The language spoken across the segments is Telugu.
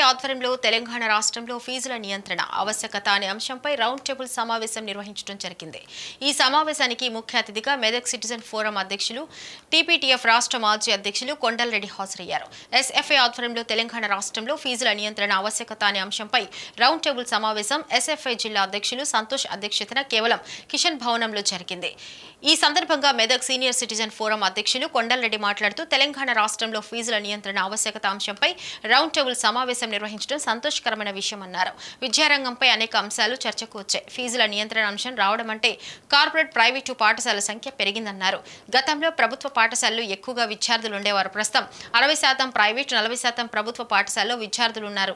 ఆధ్వర్యంలో తెలంగాణ రాష్ట్రంలో ఫీజుల నియంత్రణ ఆవశ్యకత అనే అంశంపై రౌండ్ టేబుల్ సమావేశం నిర్వహించడం జరిగింది. ఈ సమావేశానికి ముఖ్య అతిథిగా మెదక్ సిటిజన్ ఫోరం అధ్యక్షులు, టీపీటీఎఫ్ రాష్ట్ర మాజీ అధ్యక్షులు కొండలరెడ్డి హాజరయ్యారు. ఎస్ఎఫ్ఐ ఆధ్వర్యంలో తెలంగాణ రాష్ట్రంలో ఫీజుల నియంత్రణ ఆవశ్యకత అనే అంశంపై రౌండ్ టేబుల్ సమావేశం ఎస్ఎఫ్ఐ జిల్లా అధ్యక్షులు సంతోష్ అధ్యక్షతన కేవలం కిషన్ భవనంలో జరిగింది. ఈ సందర్భంగా మెదక్ సీనియర్ సిటిజన్ ఫోరం అధ్యక్షులు కొండలరెడ్డి మాట్లాడుతూ తెలంగాణ రాష్ట్రంలో ఫీజుల నియంత్రణ ఆవశ్యకత అంశంపై రౌండ్ టేబుల్ సమావేశం నిర్వహించడం సంతోషకరమైన విషయమన్నారు. విద్యారంగంపై అనేక అంశాలు చర్చకు వచ్చాయి. ఫీజుల నియంత్రణ అంశం రావడం అంటే కార్పొరేట్, ప్రైవేటు పాఠశాలల సంఖ్య పెరిగిందన్నారు. గతంలో ప్రభుత్వ పాఠశాలలు ఎక్కువగా విద్యార్థులు ఉండేవారు. ప్రస్తుతం 60% ప్రైవేటు, 40% ప్రభుత్వ పాఠశాలలో విద్యార్థులు ఉన్నారు.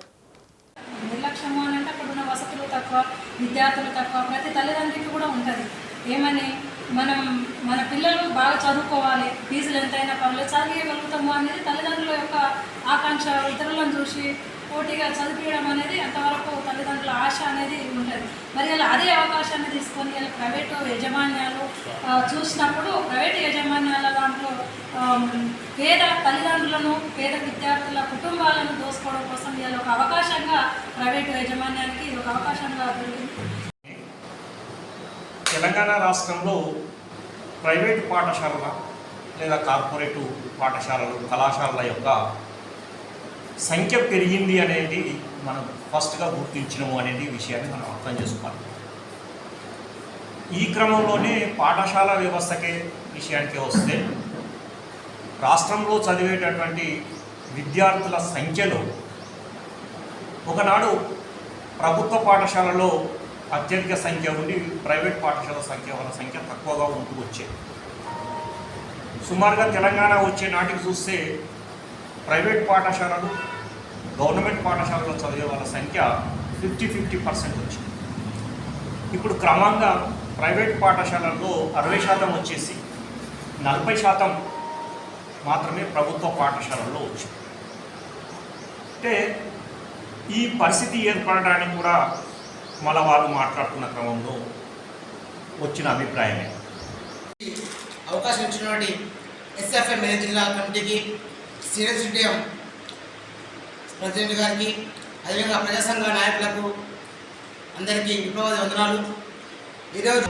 నిర్లక్ష్యము అని అంటే అక్కడ ఉన్న వసతులు తక్కువ, విద్యార్థులు తక్కువ, ప్రతి తల్లిదండ్రులకి కూడా ఉంటుంది. ఏమని మన పిల్లలు బాగా చదువుకోవాలి, ఫీజులు ఎంతైనా పర్లేదు చదివేయగలుగుతాము అనేది తల్లిదండ్రుల యొక్క ఆకాంక్ష. ఇతరులను చూసి పోటీగా చదివించడం అనేది అంతవరకు తల్లిదండ్రుల ఆశ అనేది ఉంటుంది. మరి అలా అదే అవకాశాన్ని తీసుకొని ఇలా ప్రైవేటు యాజమాన్యాలు చూసినప్పుడు ప్రైవేటు యాజమాన్యాల దాంట్లో పేద తల్లిదండ్రులను, పేద విద్యార్థుల కుటుంబాలను దోసుకోవడం కోసం ఇలా ఒక అవకాశంగా ప్రైవేటు యాజమాన్యానికి ఇది ఒక అవకాశంగా దొరికింది. తెలంగాణ రాష్ట్రంలో ప్రైవేటు పాఠశాలల లేదా కార్పొరేటు పాఠశాలలు, కళాశాలల యొక్క సంఖ్య పెరిగింది అనేది మనం ఫస్ట్గా గుర్తించడము అనేది విషయాన్ని మనం అర్థం చేసుకోవాలి. ఈ క్రమంలోనే పాఠశాల వ్యవస్థకే విషయానికి వస్తే రాష్ట్రంలో చదివేటటువంటి విద్యార్థుల సంఖ్యలో ఒకనాడు ప్రభుత్వ పాఠశాలలో అత్యధిక సంఖ్య ఉండి ప్రైవేట్ పాఠశాల సంఖ్య తక్కువగా ఉంటూ వచ్చేది. సుమారుగా తెలంగాణ వచ్చే నాటికి చూస్తే ప్రైవేట్ పాఠశాలలు, గవర్నమెంట్ పాఠశాలలో చదివే వాళ్ళ సంఖ్య 50% వచ్చింది. ఇప్పుడు క్రమంగా ప్రైవేట్ పాఠశాలల్లో 60% వచ్చేసి 40% మాత్రమే ప్రభుత్వ పాఠశాలల్లో వచ్చింది. అంటే ఈ పరిస్థితి ఏర్పడడానికి కూడా మళ్ళీ వాళ్ళు మాట్లాడుతున్న క్రమంలో వచ్చిన అభిప్రాయమే. అవకాశం ఇచ్చినటువంటి ఎస్ఎఫ్ఐ మెదక్ జిల్లా కమిటీకి, సీనియర్ సిటిఎం ప్రెసిడెంట్ గారికి, అదేవిధంగా ప్రజా సంఘ నాయకులకు అందరికీ విప్లవాది వందనాలు. ఈరోజు